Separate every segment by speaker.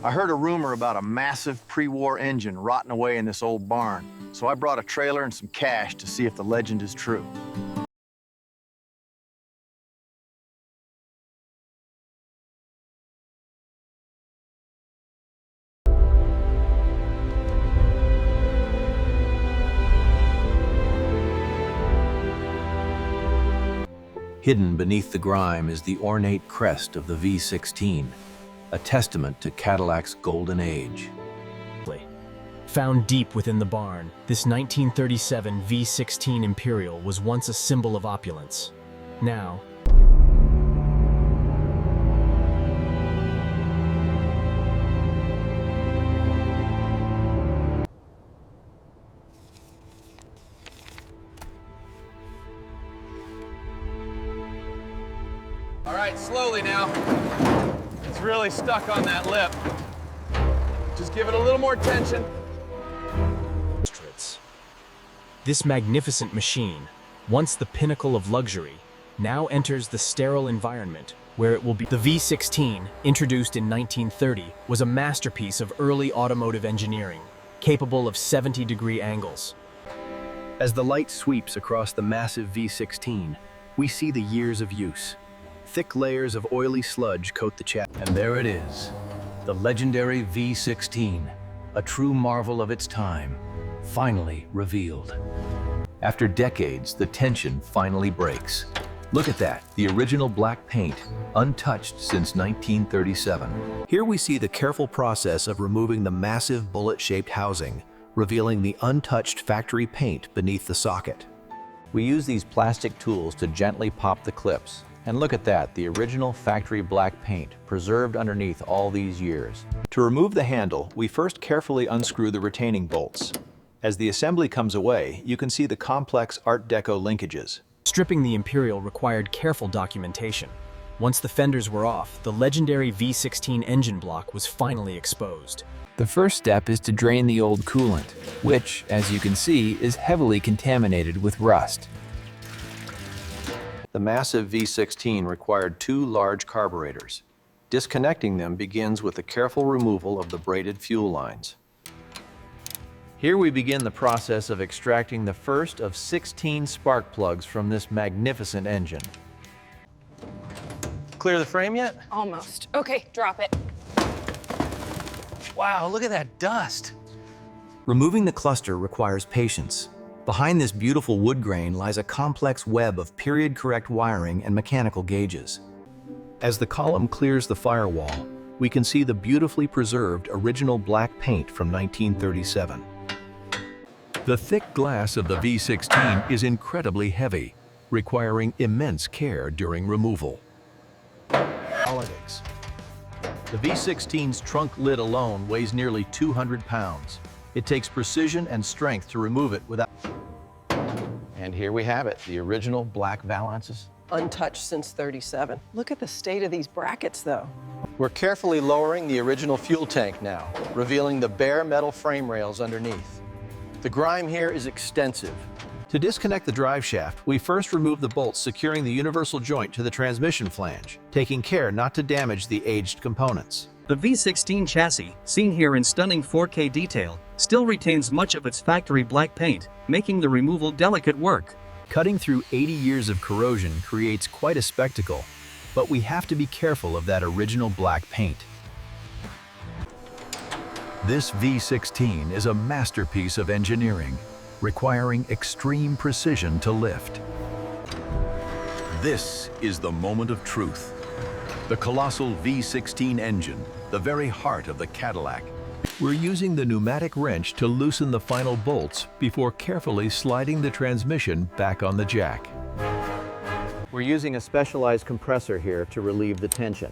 Speaker 1: I heard a rumor about a massive pre-war engine rotting away in this old barn, so I brought a trailer and some cash to see if the legend is true.
Speaker 2: Hidden beneath the grime is the ornate crest of the V16, a testament to Cadillac's golden age.
Speaker 3: Found deep within the barn, this 1937 V16 Imperial was once a symbol of opulence. Now,
Speaker 4: All right, slowly now. It's really stuck on that lip. Just give it a little more tension.
Speaker 3: this magnificent machine, once the pinnacle of luxury, now enters the sterile environment where it will be. The V16, introduced in 1930, was a masterpiece of early automotive engineering, capable of 70-degree angles.
Speaker 2: As the light sweeps across the massive V16, we see the years of use. Thick layers of oily sludge coat the chassis. And there it is, the legendary V16, a true marvel of its time, finally revealed. After decades, the tension finally breaks. Look at that, the original black paint, untouched since 1937. Here we see the careful process of removing the massive bullet-shaped housing, revealing the untouched factory paint beneath the socket. We use these plastic tools to gently pop the clips. And look at that, the original factory black paint, preserved underneath all these years. To remove the handle, we first carefully unscrew the retaining bolts. As the assembly comes away, you can see the complex Art Deco linkages.
Speaker 3: Stripping the Imperial required careful documentation. Once the fenders were off, the legendary V16 engine block was finally exposed.
Speaker 5: The first step is to drain the old coolant, which, as you can see, is heavily contaminated with rust.
Speaker 2: The massive V16 required 2 large carburetors. Disconnecting them begins with the careful removal of the braided fuel lines. Here we begin the process of extracting the first of 16 spark plugs from this magnificent engine. Clear the frame yet?
Speaker 6: Almost. Okay, drop it.
Speaker 2: Wow, look at that dust! Removing the cluster requires patience. Behind this beautiful wood grain lies a complex web of period-correct wiring and mechanical gauges. As the column clears the firewall, we can see the beautifully preserved original black paint from 1937. The thick glass of the V16 is incredibly heavy, requiring immense care during removal. Holidays. The V16's trunk lid alone weighs nearly 200 pounds. It takes precision and strength to remove it without... And here we have it, the original black valances.
Speaker 7: Untouched since '37. Look at the state of these brackets, though.
Speaker 2: We're carefully lowering the original fuel tank now, revealing the bare metal frame rails underneath. The grime here is extensive. To disconnect the drive shaft, we first remove the bolts securing the universal joint to the transmission flange, taking care not to damage the aged components.
Speaker 8: The V16 chassis, seen here in stunning 4K detail, still retains much of its factory black paint, making the removal delicate work.
Speaker 2: Cutting through 80 years of corrosion creates quite a spectacle, but we have to be careful of that original black paint. This V16 is a masterpiece of engineering, requiring extreme precision to lift. This is the moment of truth. The colossal V16 engine, the very heart of the Cadillac. We're using the pneumatic wrench to loosen the final bolts before carefully sliding the transmission back on the jack. We're using a specialized compressor here to relieve the tension.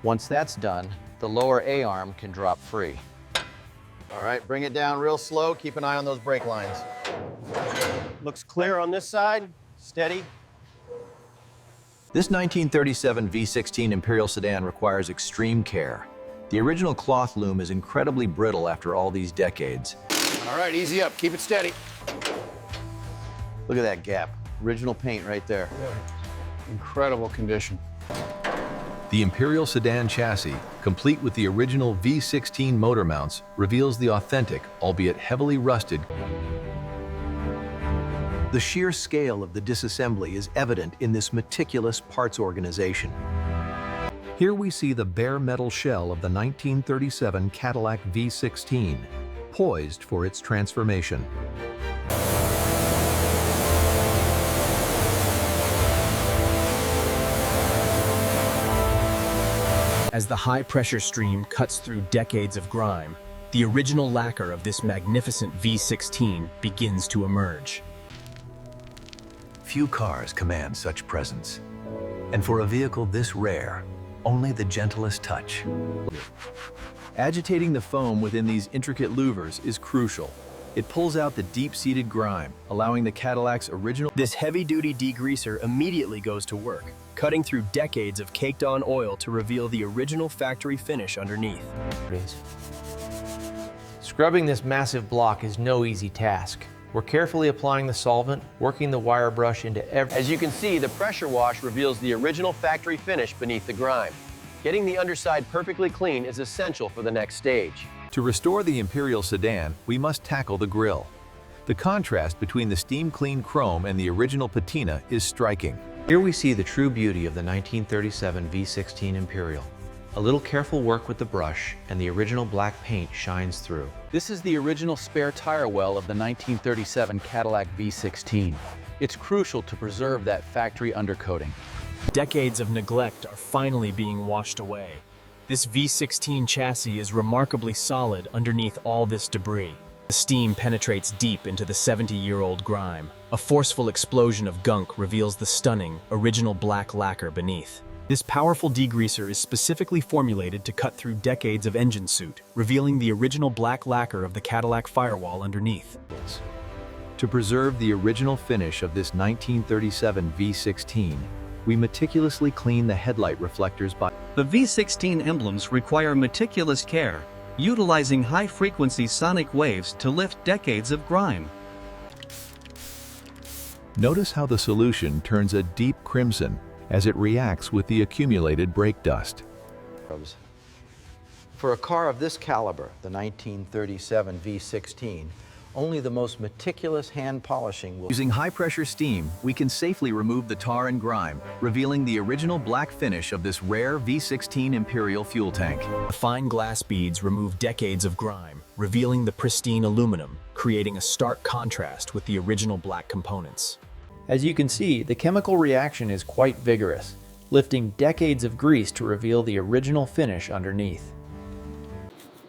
Speaker 2: Once that's done, the lower A-arm can drop free.
Speaker 1: All right, bring it down real slow. Keep an eye on those brake lines. Looks clear on this side. Steady.
Speaker 2: This 1937 V16 Imperial Sedan requires extreme care. The original cloth loom is incredibly brittle after all these decades.
Speaker 1: All right, easy up. Keep it steady. Look at that gap. Original paint right there.
Speaker 4: Incredible condition.
Speaker 2: The Imperial Sedan chassis, complete with the original V16 motor mounts, reveals the authentic, albeit heavily rusted. The sheer scale of the disassembly is evident in this meticulous parts organization. Here we see the bare metal shell of the 1937 Cadillac V16, poised for its transformation.
Speaker 3: As the high-pressure stream cuts through decades of grime, the original lacquer of this magnificent V16 begins to emerge.
Speaker 2: Few cars command such presence, and for a vehicle this rare, only the gentlest touch. Agitating the foam within these intricate louvers is crucial. It pulls out the deep-seated grime, allowing the Cadillac's original...
Speaker 3: This heavy-duty degreaser immediately goes to work, cutting through decades of caked-on oil to reveal the original factory finish underneath.
Speaker 1: Scrubbing this massive block is no easy task. We're carefully applying the solvent, working the wire brush into every... As you can see, the pressure wash reveals the original factory finish beneath the grime. Getting the underside perfectly clean is essential for the next stage.
Speaker 2: To restore the Imperial Sedan, we must tackle the grille. The contrast between the steam-clean chrome and the original patina is striking.
Speaker 1: Here we see the true beauty of the 1937 V16 Imperial. A little careful work with the brush and the original black paint shines through.
Speaker 9: This is the original spare tire well of the 1937 Cadillac V16. It's crucial to preserve that factory undercoating.
Speaker 3: Decades of neglect are finally being washed away. This V16 chassis is remarkably solid underneath all this debris. The steam penetrates deep into the 70-year-old grime. A forceful explosion of gunk reveals the stunning, original black lacquer beneath. This powerful degreaser is specifically formulated to cut through decades of engine soot, revealing the original black lacquer of the Cadillac firewall underneath.
Speaker 2: To preserve the original finish of this 1937 V16, we meticulously clean the headlight reflectors by...
Speaker 8: The V16 emblems require meticulous care, utilizing high-frequency sonic waves to lift decades of grime.
Speaker 2: Notice how the solution turns a deep crimson as it reacts with the accumulated brake dust.
Speaker 1: For a car of this caliber, the 1937 V16, only the most meticulous hand polishing will...
Speaker 2: Using high-pressure steam, we can safely remove the tar and grime, revealing the original black finish of this rare V16 Imperial fuel tank.
Speaker 3: The fine glass beads remove decades of grime, revealing the pristine aluminum, creating a stark contrast with the original black components.
Speaker 5: As you can see, the chemical reaction is quite vigorous, lifting decades of grease to reveal the original finish underneath.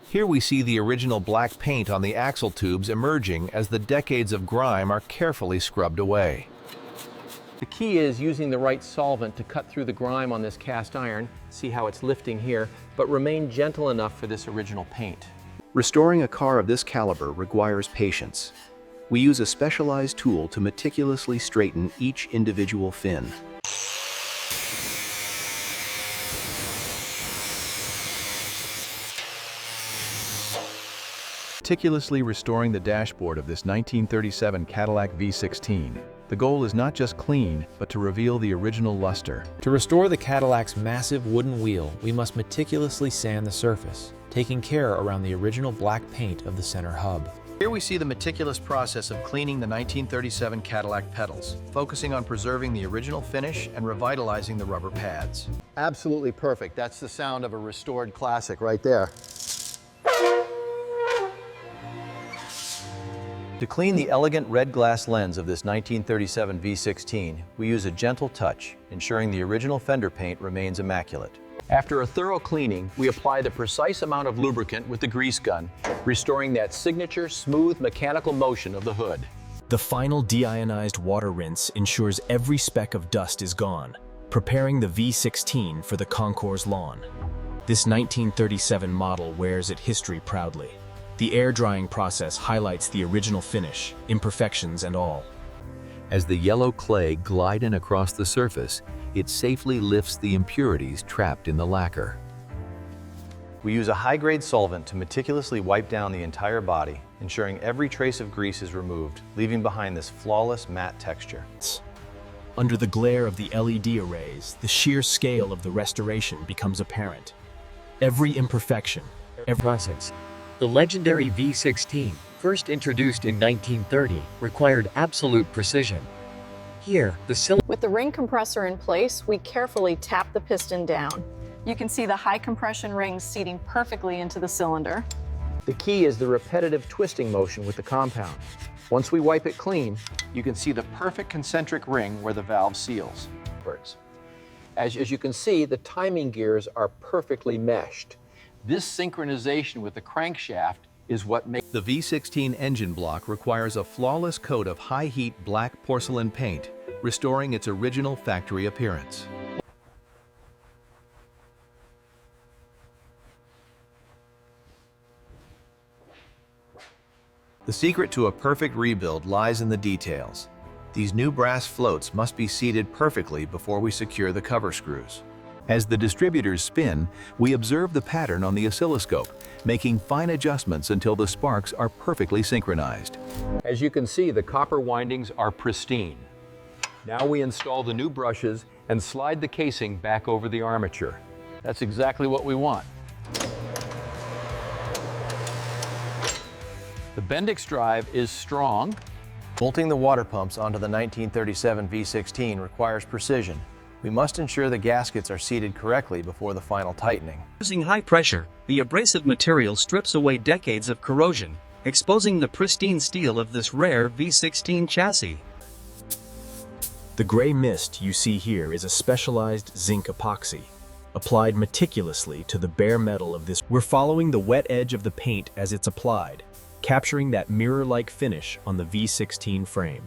Speaker 2: Here we see the original black paint on the axle tubes emerging as the decades of grime are carefully scrubbed away.
Speaker 1: The key is using the right solvent to cut through the grime on this cast iron. See how it's lifting here, but remain gentle enough for this original paint.
Speaker 2: Restoring a car of this caliber requires patience. We use a specialized tool to meticulously straighten each individual fin. Meticulously restoring the dashboard of this 1937 Cadillac V16. The goal is not just clean, but to reveal the original luster.
Speaker 5: To restore the Cadillac's massive wooden wheel, we must meticulously sand the surface, taking care around the original black paint of the center hub.
Speaker 2: Here we see the meticulous process of cleaning the 1937 Cadillac pedals, focusing on preserving the original finish and revitalizing the rubber pads.
Speaker 1: Absolutely perfect. That's the sound of a restored classic right there.
Speaker 2: To clean the elegant red glass lens of this 1937 V16, we use a gentle touch, ensuring the original fender paint remains immaculate. After a thorough cleaning, we apply the precise amount of lubricant with the grease gun, restoring that signature smooth mechanical motion of the hood.
Speaker 3: The final deionized water rinse ensures every speck of dust is gone, preparing the V16 for the concours lawn. This 1937 model wears its history proudly. The air drying process highlights the original finish, imperfections and all.
Speaker 2: As the yellow clay glides in across the surface, it safely lifts the impurities trapped in the lacquer. We use a high-grade solvent to meticulously wipe down the entire body, ensuring every trace of grease is removed, leaving behind this flawless matte texture.
Speaker 3: Under the glare of the LED arrays, the sheer scale of the restoration becomes apparent. Every imperfection, every
Speaker 10: process. The legendary V16, first introduced in 1930, required absolute precision. Here, the cylinder.
Speaker 7: With the ring compressor in place, we carefully tap the piston down. You can see the high compression rings seating perfectly into the cylinder.
Speaker 1: The key is the repetitive twisting motion with the compound. Once we wipe it clean, you can see the perfect concentric ring where the valve seals. As you can see, the timing gears are perfectly meshed. This synchronization with the crankshaft is what makes
Speaker 2: The V16 engine block requires a flawless coat of high-heat black porcelain paint, restoring its original factory appearance. The secret to a perfect rebuild lies in the details. These new brass floats must be seated perfectly before we secure the cover screws. As the distributors spin, we observe the pattern on the oscilloscope, making fine adjustments until the sparks are perfectly synchronized.
Speaker 1: As you can see, the copper windings are pristine. Now we install the new brushes and slide the casing back over the armature. That's exactly what we want. The Bendix drive is strong. Bolting the water pumps onto the 1937 V16 requires precision. We must ensure the gaskets are seated correctly before the final tightening.
Speaker 8: Using high pressure, the abrasive material strips away decades of corrosion, exposing the pristine steel of this rare V16 chassis.
Speaker 3: The gray mist you see here is a specialized zinc epoxy, applied meticulously to the bare metal of this. We're following the wet edge of the paint as it's applied, capturing that mirror-like finish on the V16 frame.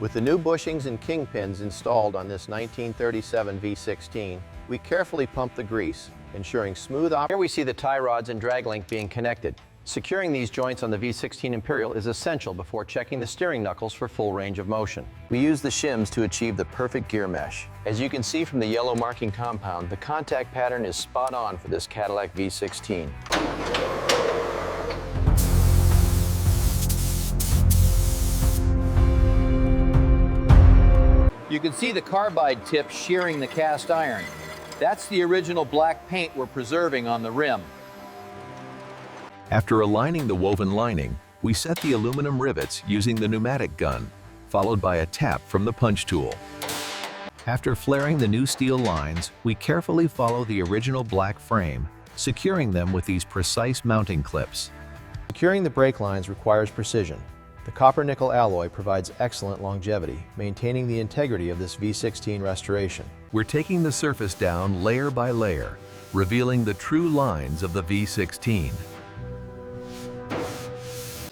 Speaker 1: With the new bushings and kingpins installed on this 1937 V16, we carefully pump the grease, ensuring smooth operation. Here we see the tie rods and drag link being connected. Securing these joints on the V16 Imperial is essential before checking the steering knuckles for full range of motion. We use the shims to achieve the perfect gear mesh. As you can see from the yellow marking compound, the contact pattern is spot on for this Cadillac V16. You can see the carbide tip shearing the cast iron. That's the original black paint we're preserving on the rim.
Speaker 2: After aligning the woven lining, we set the aluminum rivets using the pneumatic gun, followed by a tap from the punch tool. After flaring the new steel lines, we carefully follow the original black frame, securing them with these precise mounting clips.
Speaker 1: Securing the brake lines requires precision. The copper-nickel alloy provides excellent longevity, maintaining the integrity of this V16 restoration.
Speaker 2: We're taking the surface down layer by layer, revealing the true lines of the V16.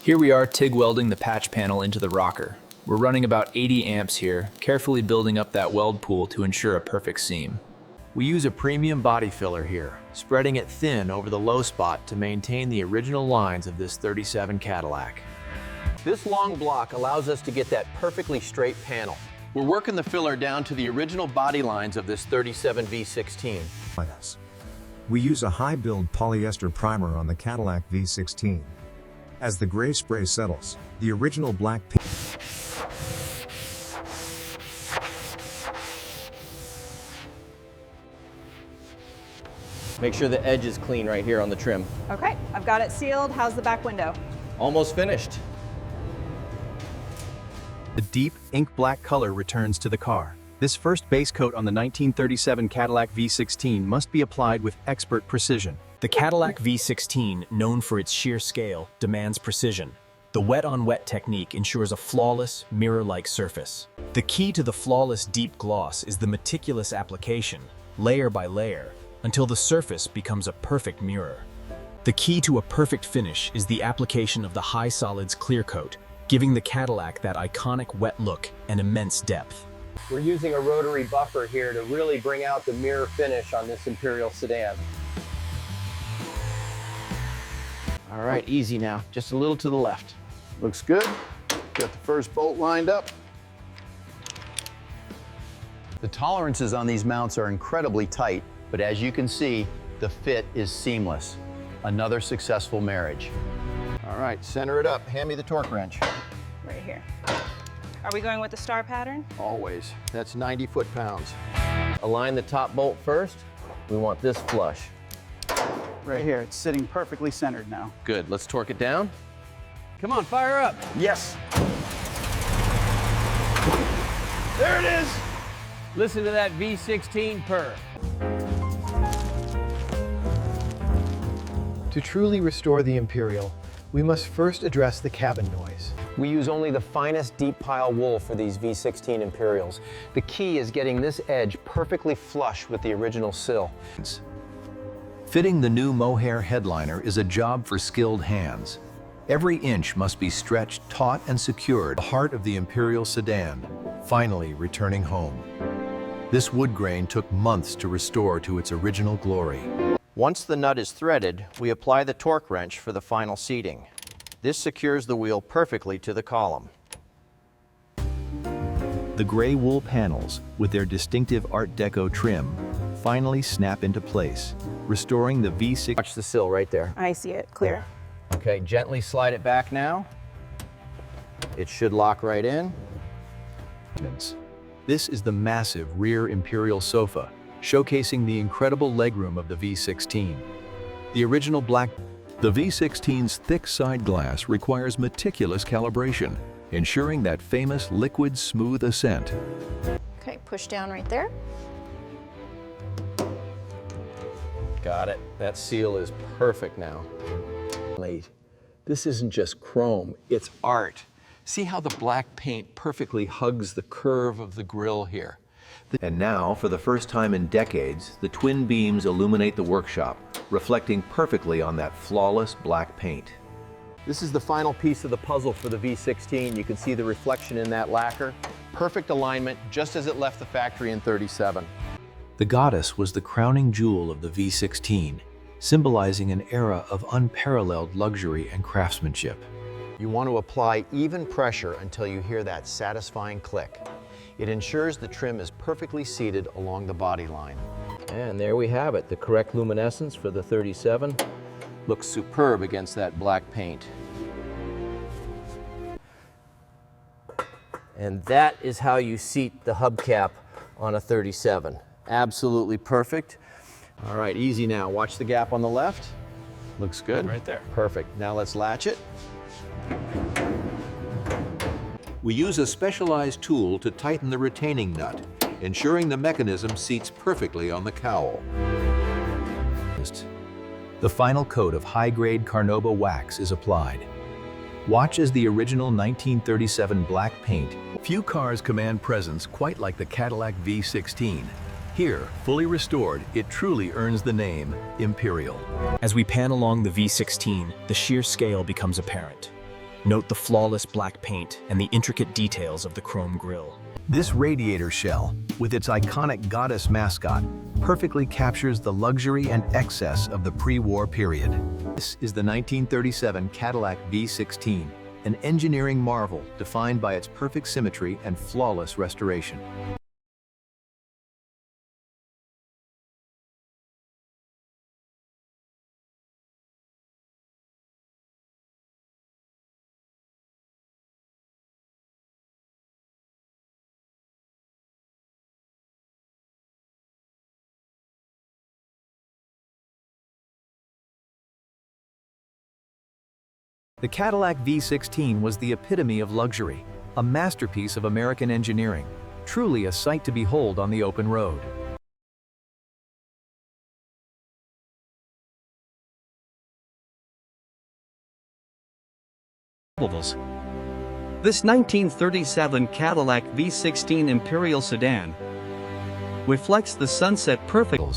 Speaker 5: Here we are TIG welding the patch panel into the rocker. We're running about 80 amps here, carefully building up that weld pool to ensure a perfect seam. We use a premium body filler here, spreading it thin over the low spot to maintain the original lines of this 37 Cadillac.
Speaker 1: This long block allows us to get that perfectly straight panel. We're working the filler down to the original body lines of this 37 V16.
Speaker 11: We use a high-build polyester primer on the Cadillac V16. As the gray spray settles, the original black paint.
Speaker 1: Make sure the edge is clean right here on the trim.
Speaker 6: Okay, I've got it sealed. How's the back window?
Speaker 1: Almost finished.
Speaker 2: The deep, ink black color returns to the car. This first base coat on the 1937 Cadillac V16 must be applied with expert precision.
Speaker 3: The Cadillac V16, known for its sheer scale, demands precision. The wet-on-wet technique ensures a flawless, mirror-like surface. The key to the flawless deep gloss is the meticulous application, layer by layer, until the surface becomes a perfect mirror. The key to a perfect finish is the application of the high solids clear coat, giving the Cadillac that iconic wet look and immense depth.
Speaker 1: We're using a rotary buffer here to really bring out the mirror finish on this Imperial sedan. All right, easy now, just a little to the left.
Speaker 4: Looks good. Got the first bolt lined up.
Speaker 1: The tolerances on these mounts are incredibly tight, but as you can see, the fit is seamless. Another successful marriage. All right, center it up. Hand me the torque wrench.
Speaker 6: Right here. Are we going with the star pattern?
Speaker 1: Always. That's 90 foot-pounds. Align the top bolt first. We want this flush.
Speaker 12: Right here, it's sitting perfectly centered now.
Speaker 1: Good, let's torque it down. Come on, fire up. Yes. There it is. Listen to that V16 purr.
Speaker 13: To truly restore the Imperial, we must first address the cabin noise.
Speaker 1: We use only the finest deep pile wool for these V16 Imperials. The key is getting this edge perfectly flush with the original sill.
Speaker 2: Fitting the new mohair headliner is a job for skilled hands. Every inch must be stretched, taut, and secured. The heart of the Imperial Sedan, finally returning home. This wood grain took months to restore to its original glory.
Speaker 1: Once the nut is threaded, we apply the torque wrench for the final seating. This secures the wheel perfectly to the column.
Speaker 2: The gray wool panels, with their distinctive Art Deco trim, finally snap into place, restoring the V6.
Speaker 1: Watch the sill right there.
Speaker 6: I see it, clear.
Speaker 1: Okay, gently slide it back now. It should lock right in.
Speaker 2: This is the massive rear Imperial sofa, showcasing the incredible legroom of the V16. The original black. The V16's thick side glass requires meticulous calibration, ensuring that famous liquid smooth ascent.
Speaker 7: Okay, push down right there.
Speaker 1: Got it. That seal is perfect now.
Speaker 9: This isn't just chrome, it's art. See how the black paint perfectly hugs the curve of the grille here.
Speaker 2: And now, for the first time in decades, the twin beams illuminate the workshop, reflecting perfectly on that flawless black paint.
Speaker 1: This is the final piece of the puzzle for the V16. You can see the reflection in that lacquer. Perfect alignment, just as it left the factory in '37.
Speaker 2: The Goddess was the crowning jewel of the V16, symbolizing an era of unparalleled luxury and craftsmanship.
Speaker 1: You want to apply even pressure until you hear that satisfying click. It ensures the trim is perfectly seated along the body line. And there we have it, the correct luminescence for the '37. Looks superb against that black paint. And that is how you seat the hubcap on a '37. Absolutely perfect. All right, easy now. Watch the gap on the left. Looks good.
Speaker 4: Right there.
Speaker 1: Perfect. Now let's latch it.
Speaker 2: We use a specialized tool to tighten the retaining nut, ensuring the mechanism seats perfectly on the cowl. The final coat of high-grade Carnauba wax is applied. Watch as the original 1937 black paint. Few cars command presence quite like the Cadillac V16. Here, fully restored, it truly earns the name Imperial.
Speaker 3: As we pan along the V16, the sheer scale becomes apparent. Note the flawless black paint and the intricate details of the chrome grille.
Speaker 2: This radiator shell, with its iconic goddess mascot, perfectly captures the luxury and excess of the pre-war period. This is the 1937 Cadillac V16, an engineering marvel defined by its perfect symmetry and flawless restoration. The Cadillac V16 was the epitome of luxury, a masterpiece of American engineering, truly a sight to behold on the open road.
Speaker 8: This 1937 Cadillac V16 Imperial Sedan reflects the sunset perfectly.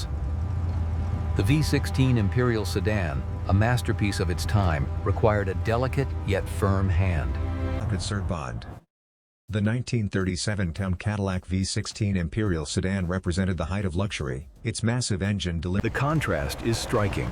Speaker 2: The V16 Imperial Sedan, a masterpiece of its time, required a delicate yet firm hand.
Speaker 11: Bond. The 1937 Cadillac V16 Imperial Sedan represented the height of luxury. Its massive engine delivered.
Speaker 2: The contrast is striking.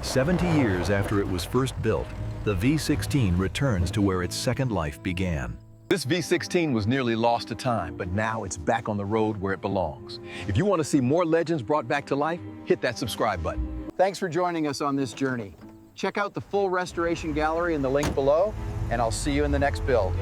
Speaker 2: 70 years after it was first built, the V16 returns to where its second life began.
Speaker 9: This V16 was nearly lost to time, but now it's back on the road where it belongs. If you want to see more legends brought back to life, hit that subscribe button.
Speaker 1: Thanks for joining us on this journey. Check out the full restoration gallery in the link below, and I'll see you in the next build.